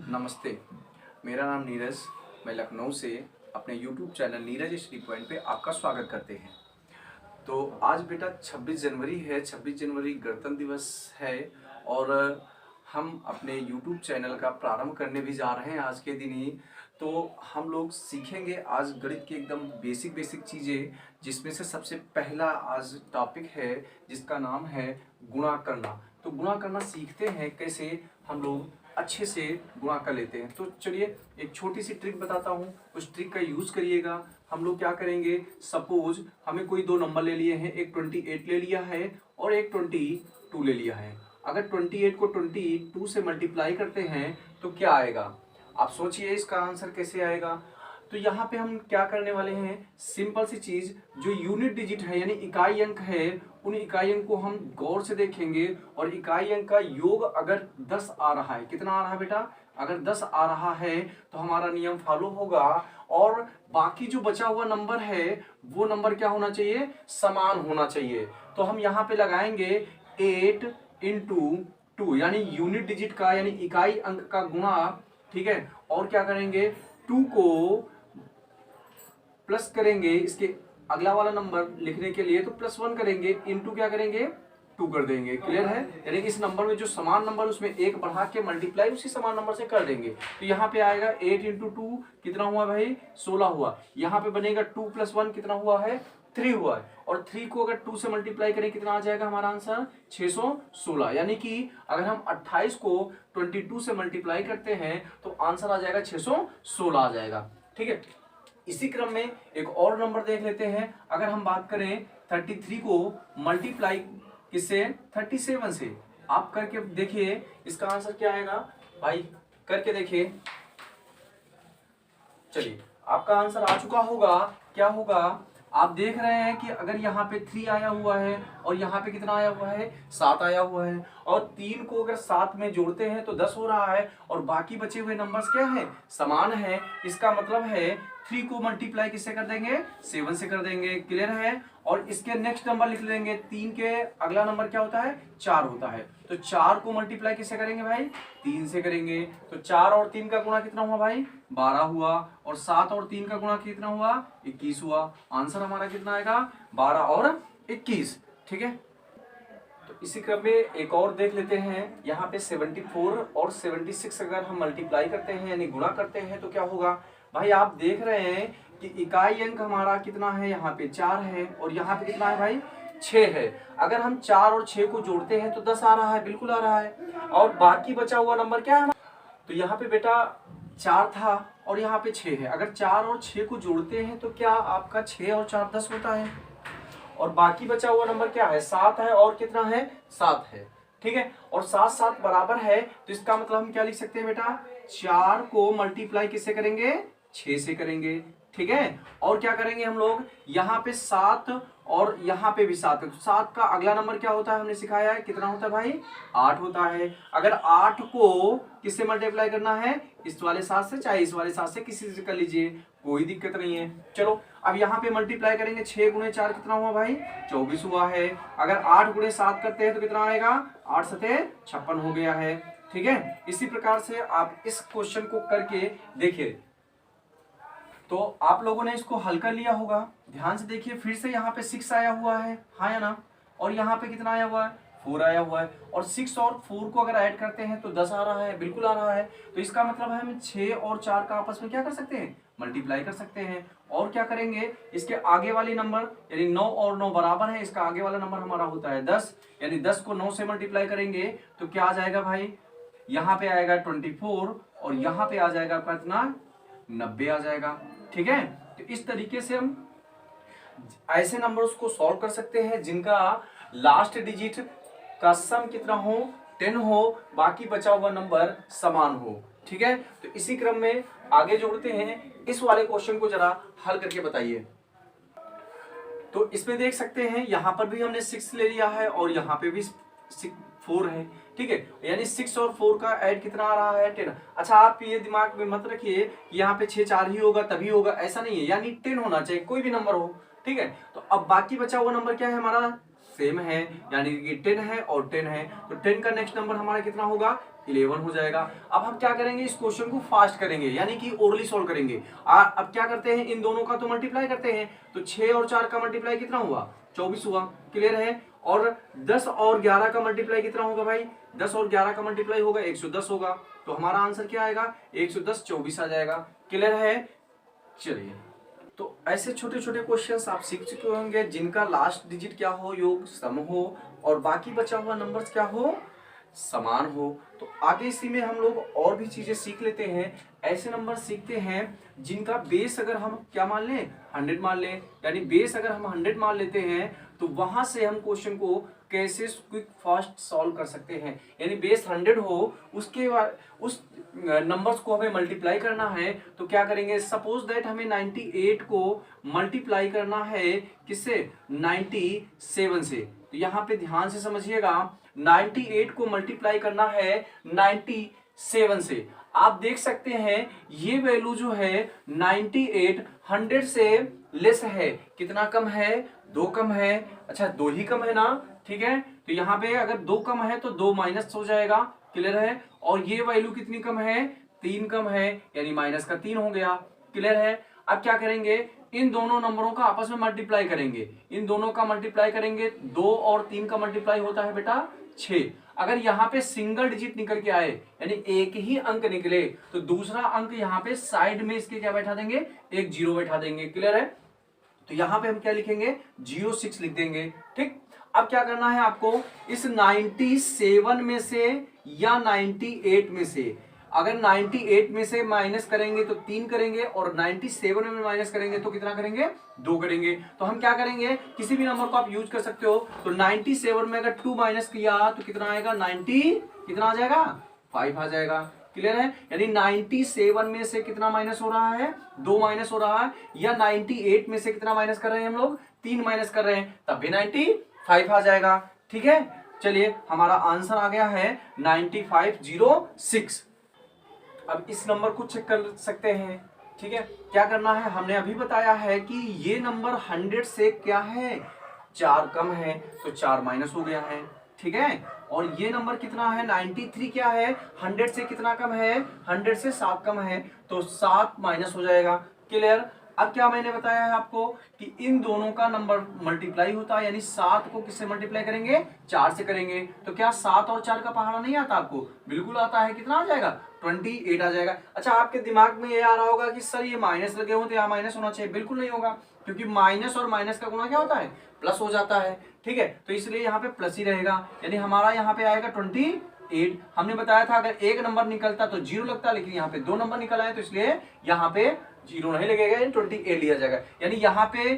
नमस्ते, मेरा नाम नीरज। मैं लखनऊ से अपने YouTube channel Neeraj study point पे आपका स्वागत करते हैं। तो आज बेटा 26 जनवरी है। 26 जनवरी गणतंत्र दिवस है और हम अपने YouTube चैनल का प्रारंभ करने भी जा रहे हैं आज के दिन ही। तो हम लोग सीखेंगे आज गणित की एकदम बेसिक चीज़ें, जिसमें से सबसे पहला आज टॉपिक है जिसका नाम है गुणा करना। तो गुणा करना सीखते हैं कैसे हम लोग अच्छे से गुणा कर लेते हैं। तो चलिए एक छोटी सी ट्रिक बताता हूँ, उस ट्रिक का यूज़ करिएगा। हम लोग क्या करेंगे, सपोज हमें कोई दो नंबर ले लिए हैं, एक 28 ले लिया है और एक 22 ले लिया है। अगर 28 को 22 से मल्टीप्लाई करते हैं तो क्या आएगा, आप सोचिए इसका आंसर कैसे आएगा। तो यहाँ पे हम क्या करने वाले हैं, सिंपल सी चीज, जो यूनिट डिजिट है यानी इकाई अंक है, उन इकाई अंक को हम गौर से देखेंगे और इकाई अंक का योग अगर 10 आ रहा है, कितना आ रहा है बेटा, अगर 10 आ रहा है तो हमारा नियम फॉलो होगा और बाकी जो बचा हुआ नंबर है वो नंबर क्या होना चाहिए, समान होना चाहिए। तो हम यहाँ पे लगाएंगे 8 इंटू 2 यानी यूनिट डिजिट का यानी इकाई अंक का गुणा, ठीक है। और क्या करेंगे, 2 को प्लस करेंगे, इसके अगला वाला नंबर लिखने के लिए तो +1 करेंगे, इंटू क्या करेंगे 2 कर देंगे। क्लियर है, यानी इस नंबर में जो समान नंबर उसमें एक बढ़ा के मल्टीप्लाई उसी समान नंबर से कर देंगे। तो यहाँ पे आएगा 8 इंटू 2 कितना हुआ भाई, 16 हुआ। यहाँ पे बनेगा 2 + 1 कितना हुआ है, 3 हुआ है। और 3 को अगर 2 से मल्टीप्लाई करें कितना आ जाएगा हमारा आंसर, 616। यानी कि अगर हम 28 को 22 से मल्टीप्लाई करते हैं तो आंसर आ जाएगा 616 आ जाएगा, ठीक है। इसी क्रम में एक और नंबर देख लेते हैं। अगर हम बात करें 33 को मल्टीप्लाई किससे, 37 से, आप करके देखिए इसका आंसर क्या आएगा भाई, करके देखिए। चलिए आपका आंसर आ चुका होगा, क्या होगा, आप देख रहे हैं कि अगर यहाँ पे 3 आया हुआ है और यहाँ पे कितना आया हुआ है, 7 आया हुआ है, और 3 को अगर 7 में जोड़ते हैं तो 10 हो रहा है और बाकी बचे हुए नंबर्स क्या है, समान है। इसका मतलब है 3 को मल्टीप्लाई किससे कर देंगे, 7 से कर देंगे। क्लियर है, और इसके नेक्स्ट नंबर लिख लेंगे, 3 के अगला नंबर क्या होता है, 4 होता है। तो 4 को मल्टीप्लाई किससे करेंगे भाई, 3 से करेंगे। तो 4 और 3 का गुणा कितना हुआ भाई, 12 हुआ, और 7 और 3 का गुणा कितना हुआ, 21 हुआ। आंसर हमारा कितना आएगा, 12 और 21, ठीक है। तो इसी क्रम में एक और देख लेते हैं। यहाँ पे 74 और 76 अगर हम मल्टीप्लाई करते हैं यानी गुणा करते हैं तो क्या होगा भाई, आप देख रहे हैं कि इकाई अंक हमारा कितना है, यहाँ पे 4 है और यहाँ पे कितना है भाई, 6 है। अगर हम 4 और 6 को जोड़ते हैं तो 10 आ रहा है, बिल्कुल आ रहा है। और बाकी बचा हुआ नंबर क्या है, तो यहाँ पे बेटा 4 था और यहाँ पे 6 है। अगर 4 और 6 को जोड़ते हैं तो क्या आपका 6 और 4 10 होता है, और बाकी बचा हुआ नंबर क्या है, 7 है, और कितना है, 7 है, ठीक है। और 7 7 बराबर है, तो इसका मतलब हम क्या लिख सकते हैं बेटा, 4 को मल्टीप्लाई किससे करेंगे, 6 से करेंगे, ठीक है। और क्या करेंगे हम लोग, यहाँ पे 7 और यहाँ पे भी 7 है, तो 7 का अगला नंबर क्या होता है, हमने सिखाया है कितना होता है भाई, 8 होता है। अगर 8 को किससे मल्टीप्लाई करना है, इस वाले 7 से, चाहे इस वाले 7 से, किसी से कर लीजिए, कोई दिक्कत नहीं है। चलो अब यहाँ पे मल्टीप्लाई करेंगे, 6 गुणे 4 कितना हुआ भाई, 24 हुआ है। अगर 8 गुणे 7 करते हैं तो कितना आएगा, 8 सते 56 हो गया है, ठीक है। इसी प्रकार से आप इस क्वेश्चन को करके देखिए। तो आप लोगों ने इसको हल कर लिया होगा, ध्यान से देखिए। फिर से यहाँ पे 6 आया हुआ है, हाँ या ना, और यहाँ पे कितना आया हुआ है, 4 आया हुआ है, और 6 और 4 को अगर ऐड करते हैं तो 10 आ रहा है, बिल्कुल आ रहा है। तो इसका मतलब है हम 6 और 4 का आपस में क्या कर सकते हैं, मल्टीप्लाई कर सकते हैं। और क्या करेंगे, इसके आगे वाली नंबर यानी 9 और 9 बराबर है, इसका आगे वाला नंबर हमारा होता है 10, यानी 10 को 9 से मल्टीप्लाई करेंगे तो क्या आ जाएगा भाई, यहाँ पे आएगा 24 और यहाँ पे आ जाएगा कितना, 90 आ जाएगा, ठीक है। तो इस तरीके से हम ऐसे नंबर्स को सॉल्व कर सकते हैं जिनका लास्ट डिजिट का सम कितना हो, 10 हो, बाकी बचा हुआ नंबर समान हो, ठीक है। तो इसी क्रम में आगे जोड़ते हैं, इस वाले क्वेश्चन को जरा हल करके बताइए। तो इसमें देख सकते हैं यहाँ पर भी हमने 6 ले लिया है और यहाँ पे भी 4 है, ठीक है। यानी 6 और 4 का ऐड कितना आ रहा है, 10। अच्छा आप ये दिमाग में मत रखिए कि यहाँ पे 6 4 ही होगा तभी होगा, ऐसा नहीं है, यानी 10 होना चाहिए, कोई भी नंबर हो, ठीक है। तो अब बाकी बचा हुआ नंबर क्या है हमारा, सेम है, यानी कि 10 है और 10 है। तो 10 का नेक्स्ट नंबर हमारा कितना होगा, 11 हो जाएगा। अब हम क्या करेंगे, इस क्वेश्चन को फास्ट करेंगे, यानी कि ओरली सॉल्व करेंगे। अब क्या करते हैं, इन दोनों का तो मल्टीप्लाई करते हैं, तो 6 और 4 का मल्टीप्लाई कितना हुआ, 24 हुआ, क्लियर है। और 10 और 11 का मल्टीप्लाई कितना होगा भाई, 10 और 11 का मल्टीप्लाई होगा 110 होगा, तो हमारा आंसर क्या आएगा, 110 24 आ जाएगा, क्लियर है। चलिए, तो ऐसे छोटे छोटे क्वेश्चंस आप सीख चुके होंगे जिनका लास्ट डिजिट क्या हो, योग सम हो, और बाकी बचा हुआ नंबर्स क्या हो, समान हो। तो आगे इसी में हम लोग और भी चीजें सीख लेते हैं, ऐसे नंबर सीखते हैं जिनका बेस अगर हम क्या मान लें, 100 मान लें, यानी बेस अगर हम 100 मान लेते हैं तो वहां से हम क्वेश्चन को कैसे क्विक फास्ट सॉल्व कर सकते हैं। यानी बेस 100 हो, उसके बाद उस नंबर्स को हमें मल्टीप्लाई करना है, तो क्या करेंगे, सपोज दैट हमें 98 को मल्टीप्लाई करना है किससे, 97 से। तो यहाँ पे ध्यान से समझिएगा, 98 को मल्टीप्लाई करना है 97 से। आप देख सकते हैं ये वैल्यू जो है 98 100 से लेस है, कितना कम है, 2 कम है, अच्छा 2 ही कम है ना, ठीक है। तो यहाँ पे अगर 2 कम है तो 2 माइनस हो जाएगा, क्लियर है। और ये वैल्यू कितनी कम है, 3 कम है, यानी माइनस का 3 हो गया, क्लियर है। अब क्या करेंगे, इन दोनों नंबरों का आपस में मल्टीप्लाई करेंगे, इन दोनों का मल्टीप्लाई करेंगे, 2 और 3 का मल्टीप्लाई होता है बेटा 6। अगर यहाँ पे सिंगल डिजिट निकल के आए, यानी एक ही अंक निकले, तो दूसरा अंक यहाँ पे साइड में इसके क्या बैठा देंगे, एक 0 बैठा देंगे, क्लियर है। तो यहाँ पे हम क्या लिखेंगे, 06 लिख देंगे, ठीक। अब क्या करना है आपको, इस 97 में से या 98 में से, अगर 98 में से माइनस करेंगे तो 3 करेंगे, और 97 में माइनस करेंगे तो कितना करेंगे, 2 करेंगे। तो हम क्या करेंगे, किसी भी नंबर को आप यूज कर सकते हो। तो 97 में अगर 2 माइनस किया तो कितना आएगा, 90 कितना आ जाएगा, 5 आ जाएगा, क्लियर है। यानी 97 में से कितना माइनस हो रहा है, 2 माइनस हो रहा है, या 98 में से कितना माइनस कर रहे हैं हम लोग, 3 माइनस कर रहे हैं, तब भी 95 आ जाएगा, ठीक है। चलिए, हमारा आंसर आ गया है 9506। अब इस नंबर को चेक कर सकते हैं, ठीक है। क्या करना है, हमने अभी बताया है कि ये नंबर 100 से क्या है, 4 कम है, तो 4 माइनस हो गया है, ठीक है। और ये नंबर कितना है, 93 क्या है, 100 से कितना कम है, 100 से 7 कम है, तो 7 माइनस हो जाएगा, क्लियर। अब क्या मैंने बताया है आपको कि इन दोनों का नंबर मल्टीप्लाई होता है, यानी 7 को किससे मल्टीप्लाई करेंगे, 4 से करेंगे। तो क्या 7 और 4 का पहाड़ा नहीं आता आपको, बिल्कुल आता है, कितना आ जाएगा, 28 आ जाएगा। अच्छा, आपके दिमाग में ये आ रहा होगा कि सर ये माइनस लगे हो तो यहाँ माइनस होना चाहिए, बिल्कुल नहीं होगा, क्योंकि माइनस और माइनस का गुणा क्या होता है, प्लस हो जाता है, ठीक है। तो इसलिए यहाँ पे प्लस ही रहेगा, यानी हमारा यहाँ पे आएगा 28। हमने बताया था अगर एक नंबर निकलता तो 0 लगता, लेकिन यहाँ पे 2 नंबर निकल आए, तो इसलिए यहाँ पे 0 नहीं लगेगा, 28 लिया जाएगा। यानी यहाँ पे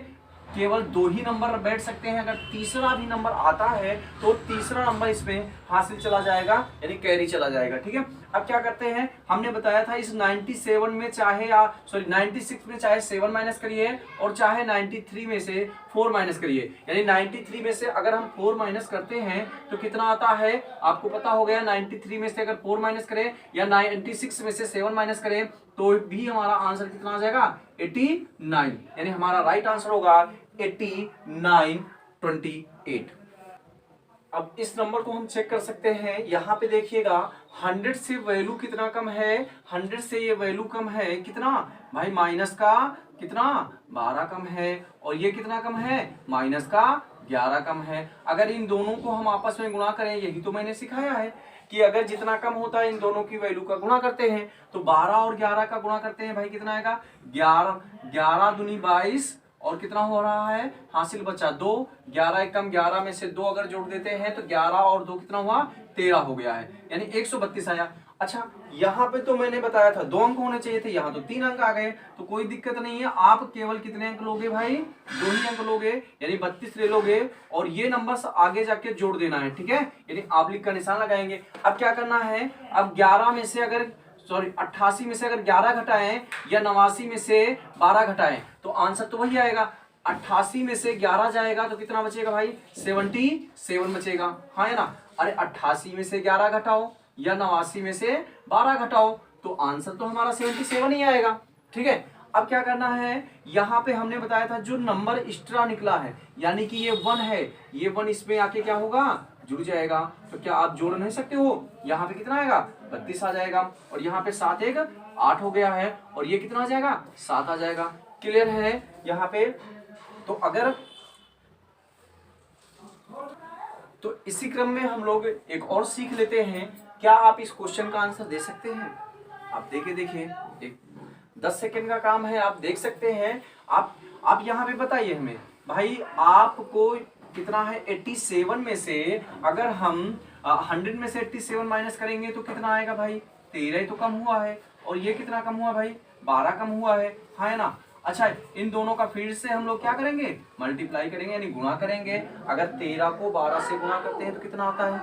केवल 2 ही नंबर बैठ सकते हैं, अगर तीसरा भी नंबर आता है तो तीसरा नंबर इसमें हासिल चला जाएगा, यानी कैरी चला जाएगा, ठीक है। अब क्या करते हैं, हमने बताया था इस 97 में चाहे 96 में चाहे 7 माइनस करिए, और चाहे 93 में से 4 माइनस करिए। यानी 93 में से अगर हम 4 माइनस करते हैं तो कितना आता है, आपको पता हो गया। 93 में से अगर 4 माइनस करें, या 96 में से 7 माइनस करें, तो भी हमारा आंसर कितना आ जाएगा, 89। यानी हमारा राइट आंसर होगा 89 28। अब इस नंबर को हम चेक कर सकते हैं, यहाँ पे देखिएगा 100 से वैल्यू कितना कम है, 100 से ये वैल्यू कम है कितना भाई, माइनस का कितना 12 कम है, और ये कितना कम है, माइनस का 11 कम है। अगर इन दोनों को हम आपस में गुणा करें, यही तो मैंने सिखाया है कि अगर जितना कम होता है इन दोनों की वैल्यू का गुणा करते हैं, तो 12 और 11 का गुणा करते हैं भाई, कितना आएगा, 11 दूनी 22, और कितना हो रहा है, हासिल बचा 2, 11 एक कम 11 में से 2 अगर जोड़ देते हैं तो 11 और 2 कितना हुआ, 13 हो गया है, यानी 132 आया। अच्छा, यहाँ पे तो मैंने बताया था 2 अंक होने चाहिए थे, यहाँ तो 3 अंक आ गए, तो कोई दिक्कत नहीं है। आप केवल कितने अंक लोगे भाई, 2 ही अंक लोगे, यानी 32 ले लोगे, और ये नंबर आगे जाके जोड़ देना है, ठीक है, यानी आप लिख का निशान लगाएंगे। अब क्या करना है, अब 11 में से अगर 88 में से अगर 11 घटाएं, या 89 में से 12 घटाएं, तो आंसर तो वही आएगा। 88 में से 11 जाएगा तो कितना बचेगा भाई, 77 बचेगा, हाँ है ना। अरे 88 में से 11 घटाओ, या 89 में से 12 घटाओ, तो आंसर तो हमारा 77 ही आएगा, ठीक है। अब क्या करना है, यहाँ पे हमने बताया था जो नंबर एक्स्ट्रा निकला है, यानी कि ये 1 है, ये 1 इसमें आके क्या होगा, जुड़ जाएगा। तो क्या आप जोड़ नहीं सकते हो? यहाँ पे कितना आएगा? 32 आ जाएगा। और यहाँ पे 7 1 8 हो गया है, और ये कितना आ जाएगा? 7 आ जाएगा। क्लियर है यहाँ पे? तो इसी क्रम में हम लोग एक और सीख लेते हैं। क्या आप इस क्वेश्चन का आंसर दे सकते हैं? आप देखिए एक 10 सेकेंड का काम है, आप देख सकते हैं। आप यहाँ पे बताइए हमें भाई, आपको कितना है 87 में से अगर हम 100 में से 87 माइनस करेंगे तो कितना आएगा भाई? 13 ही तो कम हुआ है। और ये कितना कम हुआ भाई? 12 कम हुआ है, हाँ है ना। अच्छा, इन दोनों का फिर से हम लोग क्या करेंगे? मल्टीप्लाई करेंगे, यानी गुणा करेंगे। अगर 13 को 12 से गुणा करते हैं तो कितना आता है?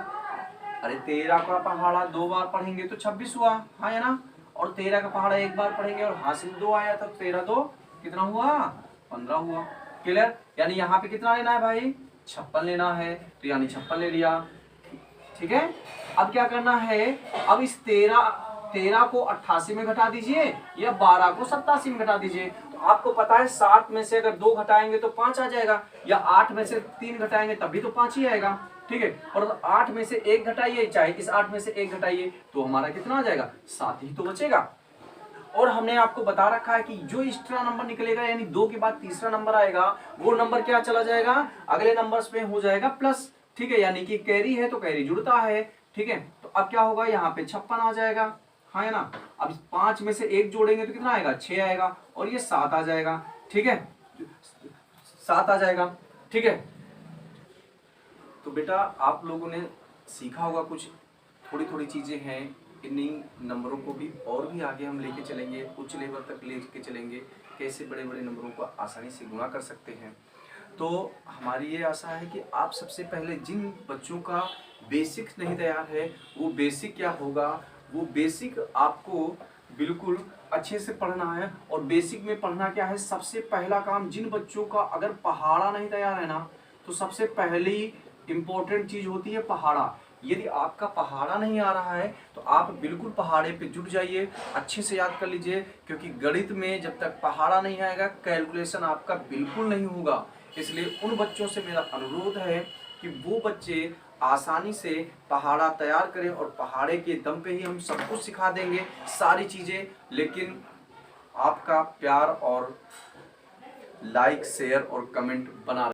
अरे 13 का पहाड़ा 2 बार पढ़ेंगे तो 26 हुआ, हाँ है ना। और 13 का पहाड़ा 1 बार पढ़ेंगे और हासिल 2 आया, तब 13 2 कितना हुआ? 15 हुआ। क्लियर? यानी यहाँ पे कितना लेना है भाई? 56 लेना है। तो यानी 56 ले लिया। ठीक है, अब क्या करना है? अब इस 13 को 88 में घटा दीजिए या 12 को 87 में घटा दीजिए। तो आपको पता है 7 में से अगर 2 घटाएंगे तो 5 आ जाएगा, या 8 में से 3 घटाएंगे तब भी तो 5 ही आएगा। ठीक है, और 8 में से 1 घटाइए, चाहे इस 8 में से 1 घटाइए, तो हमारा कितना आ जाएगा? 7 ही तो बचेगा। और हमने आपको बता रखा है कि जो एक्स्ट्रा नंबर निकलेगा, यानी 2 के बाद तीसरा नंबर आएगा, वो नंबर क्या चला जाएगा? अगले नंबर्स में हो जाएगा प्लस। ठीक है, यानी कि कैरी है तो कैरी जुड़ता है। ठीक है, तो अब क्या होगा? यहाँ पे 56 आ जाएगा, हाँ है ना। अब 5 में से 1 जोड़ेंगे तो कितना आएगा? 6 आएगा, और ये 7 आ जाएगा। ठीक है, 7 आ जाएगा। ठीक है, तो बेटा आप लोगों ने सीखा होगा कुछ, थोड़ी थोड़ी चीजें हैं। इन्हीं नंबरों को भी और भी आगे हम लेके चलेंगे, उच्च लेवल तक लेके चलेंगे, कैसे बड़े बड़े नंबरों को आसानी से गुणा कर सकते हैं। तो हमारी ये आशा है कि आप सबसे पहले जिन बच्चों का बेसिक नहीं तैयार है, वो बेसिक क्या होगा, वो बेसिक आपको बिल्कुल अच्छे से पढ़ना है। और बेसिक में पढ़ना क्या है? सबसे पहला काम, जिन बच्चों का अगर पहाड़ा नहीं तैयार है ना, तो सबसे पहली इंपॉर्टेंट चीज होती है पहाड़ा। यदि आपका पहाड़ा नहीं आ रहा है तो आप बिल्कुल पहाड़े पे जुट जाइए, अच्छे से याद कर लीजिए, क्योंकि गणित में जब तक पहाड़ा नहीं आएगा कैलकुलेशन आपका बिल्कुल नहीं होगा। इसलिए उन बच्चों से मेरा अनुरोध है कि वो बच्चे आसानी से पहाड़ा तैयार करें, और पहाड़े के दम पे ही हम सब कुछ सिखा देंगे, सारी चीज़ें। लेकिन आपका प्यार और लाइक, शेयर और कमेंट बना